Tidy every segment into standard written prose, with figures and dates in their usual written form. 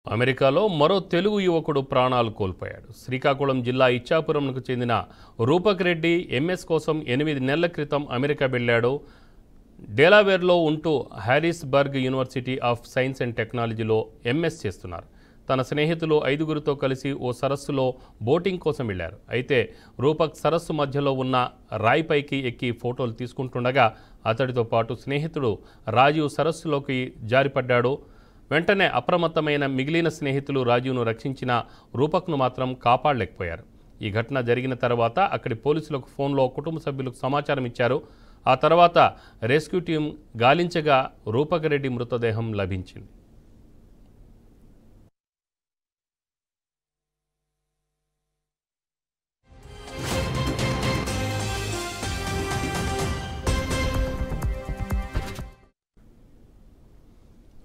అమెరికాలో మరో తెలుగు యువకుడు ప్రాణాలు కోల్పోయాడు. శ్రీకాకుళం జిల్లా ఇచ్చాపురంకు చెందిన రూపక్ రెడ్డి ఎంఎస్ కోసం 8 నెలల క్రితం అమెరికా వెళ్లాడు. డెలావేర్లో ఉంటూ హ్యారిస్బర్గ్ యూనివర్సిటీ ఆఫ్ సైన్స్ అండ్ టెక్నాలజీలో ఎంఎస్ చేస్తున్నారు. తన స్నేహితులు 5గురితో కలిసి ఓ సరస్సులో బోటింగ్ కోసం వెళ్లారు. అయితే రూపక్ సరస్సు మధ్యలో ఉన్న రాయిపైకి ఎక్కి ఫోటోలు తీసుకుంటుండగా అతడితో పాటు స్నేహితుడు రాజీవ్ సరస్సులోకి జారిపడ్డాడు. వెంటనే అప్రమత్తమైన మిగిలిన స్నేహితులు రాజీవ్ను రక్షించిన రూపక్ను మాత్రం కాపాడలేకపోయారు. ఈ ఘటన జరిగిన తర్వాత అక్కడి పోలీసులకు ఫోన్లో కుటుంబ సభ్యులకు సమాచారం ఇచ్చారు. ఆ తర్వాత రెస్క్యూ టీం గాలించగా రూపక్ రెడ్డి మృతదేహం లభించింది.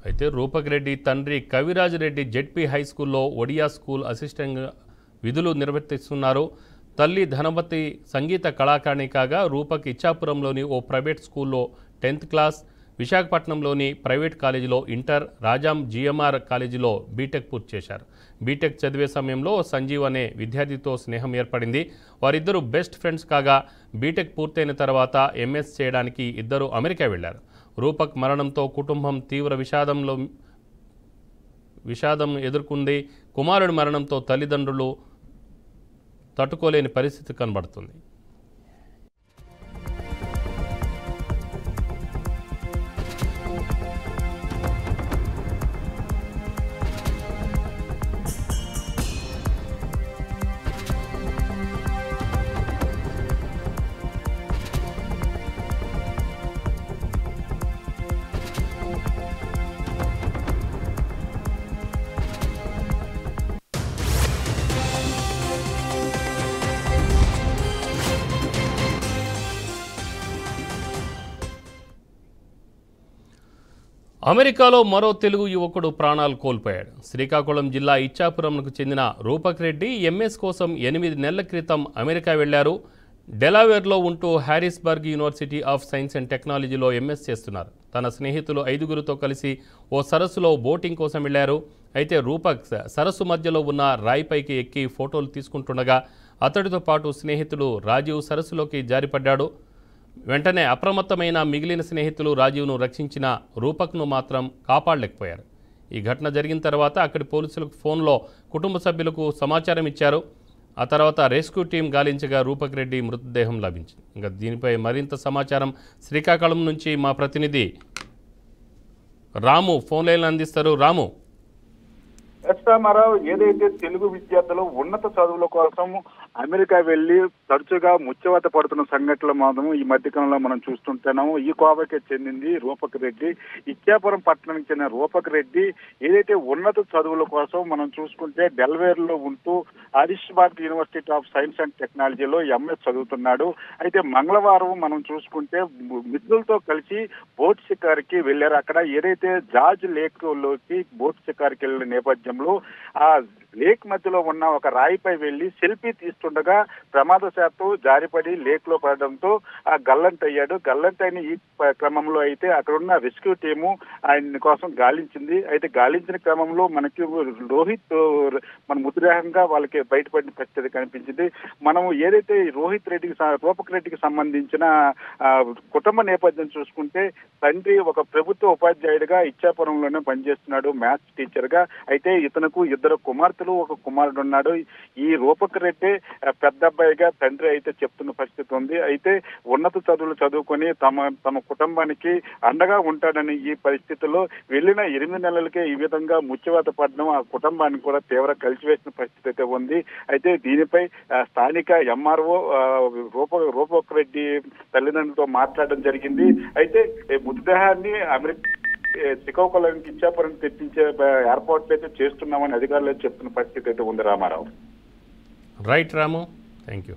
అయితే రూపక్ రెడ్డి తండ్రి కవిరాజ్ రెడ్డి జెడ్పీ హై స్కూల్లో ఒడియా స్కూల్ అసిస్టెంట్గా విధులు నిర్వర్తిస్తున్నారు. తల్లి ధనవతి సంగీత కళాకారిణి కాగా రూపక్ ఇచ్చాపురంలోని ఓ ప్రైవేట్ స్కూల్లో 10th క్లాస్, విశాఖపట్నంలోని ప్రైవేట్ కాలేజీలో ఇంటర్, రాజాం జిఎంఆర్ కాలేజీలో బీటెక్ పూర్తి చేశారు. బీటెక్ చదివే సమయంలో సంజీవ్ అనే విద్యార్థితో స్నేహం ఏర్పడింది. వారిద్దరూ బెస్ట్ ఫ్రెండ్స్ కాగా బీటెక్ పూర్తయిన తర్వాత ఎంఎస్ చేయడానికి ఇద్దరు అమెరికా వెళ్లారు. రూపక్ మరణంతో కుటుంబం తీవ్ర విషాదం ఎదుర్కొంది. కుమారుడి మరణంతో తల్లిదండ్రులు తట్టుకోలేని పరిస్థితి కనబడుతుంది. అమెరికాలో మరో తెలుగు యువకుడు ప్రాణాలు కోల్పోయాడు. శ్రీకాకుళం జిల్లా ఇచ్చాపురంకు చెందిన రూపక్ రెడ్డి ఎంఎస్ కోసం 8 నెలల క్రితం అమెరికా వెళ్లారు. డెలావేర్లో ఉంటూ హ్యారిస్బర్గ్ యూనివర్సిటీ ఆఫ్ సైన్స్ అండ్ టెక్నాలజీలో ఎంఎస్ చేస్తున్నారు. తన స్నేహితులు 5గురితో కలిసి ఓ సరస్సులో బోటింగ్ కోసం వెళ్లారు. అయితే రూపక్ సరస్సు మధ్యలో ఉన్న రాయిపైకి ఎక్కి ఫోటోలు తీసుకుంటుండగా అతడితో పాటు స్నేహితుడు రాజీవ్ సరస్సులోకి జారిపడ్డాడు. వెంటనే అప్రమత్తమైన మిగిలిన స్నేహితులు రాజీవ్ను రక్షించిన రూపక్ను మాత్రం కాపాడలేకపోయారు. ఈ ఘటన జరిగిన తర్వాత అక్కడి పోలీసులకు ఫోన్లో కుటుంబ సభ్యులకు సమాచారం ఇచ్చారు. ఆ తర్వాత రెస్క్యూ టీం గాలించగా రూపక్ రెడ్డి మృతదేహం లభించింది. ఇంకా దీనిపై మరింత సమాచారం శ్రీకాకుళం నుంచి మా ప్రతినిధి రాము ఫోన్ లైన్లో అందిస్తారు. రాము, రామారావు, ఏదైతే తెలుగు విద్యార్థులు ఉన్నత చదువుల కోసం అమెరికా వెళ్లి తరచుగా ముచ్చవాత పడుతున్న సంఘటనలు మాత్రం ఈ మధ్యకాలంలో మనం చూస్తుంటున్నాము. ఈ కోవకే చెందింది రూపక్ రెడ్డి. ఇచ్చాపురం పట్టణానికి చెందిన రూపక్ రెడ్డి ఏదైతే ఉన్నత చదువుల కోసం మనం చూసుకుంటే డెల్వేర్ లో ఉంటూ హ్యారిస్బర్గ్ యూనివర్సిటీ ఆఫ్ సైన్స్ అండ్ టెక్నాలజీలో ఎంఎస్ చదువుతున్నాడు. అయితే మంగళవారం మనం చూసుకుంటే మిత్రులతో కలిసి బోట్ షికారికి వెళ్లారు. అక్కడ ఏదైతే జార్జ్ లేక్ లోకి బోట్ షికారికి వెళ్లిన నేపథ్యంలో ఆ లేక్ మధ్యలో ఉన్న ఒక రాయిపై వెళ్లి సెల్ఫీ తీస్తుండగా ప్రమాదశాత్తు జారిపడి లేక్ లో పడడంతో ఆ గల్లంట్ అయ్యాడు. గల్లంట్ అయిన ఈ క్రమంలో అయితే అక్కడ ఉన్న రెస్క్యూ టీము ఆయన కోసం గాలించింది. అయితే గాలించిన క్రమంలో మనకి రోహిత్ మన మృతదేహంగా వాళ్ళకి బయటపడిన పరిస్థితి కనిపించింది. మనం ఏదైతే రూపక్ రెడ్డికి సంబంధించిన కుటుంబ నేపథ్యం చూసుకుంటే తండ్రి ఒక ప్రభుత్వ ఉపాధ్యాయుడిగా ఇచ్చాపురంలోనే పనిచేస్తున్నాడు, మ్యాథ్స్ టీచర్ గా. అయితే ఇతనుకు 2 కుమార్తెలు, ఒక కుమారుడు ఉన్నాడు. ఈ రూపక్ రెడ్డి పెద్ద అబ్బాయిగా తండ్రి అయితే చెప్తున్న పరిస్థితి ఉంది. అయితే ఉన్నత చదువులు చదువుకొని తమ కుటుంబానికి అండగా ఉంటాడని ఈ పరిస్థితుల్లో వెళ్ళిన 8 నెలలకే ఈ విధంగా ముచ్చవాత పడడం ఆ కుటుంబాన్ని కూడా తీవ్ర కలిసివేసిన పరిస్థితి అయితే ఉంది. అయితే దీనిపై స్థానిక ఎంఆర్ఓ రూపక్ రెడ్డి తల్లిదండ్రులతో మాట్లాడడం జరిగింది. అయితే మృతదేహాన్ని అమెరికా శ్రీకాకుళానికి ఇచ్చాపురం తెప్పించే ఏర్పాట్లు అయితే చేస్తున్నామని అధికారులు చెప్తున్న పరిస్థితి అయితే ఉంది. Ramarao. Right Ramu, thank you.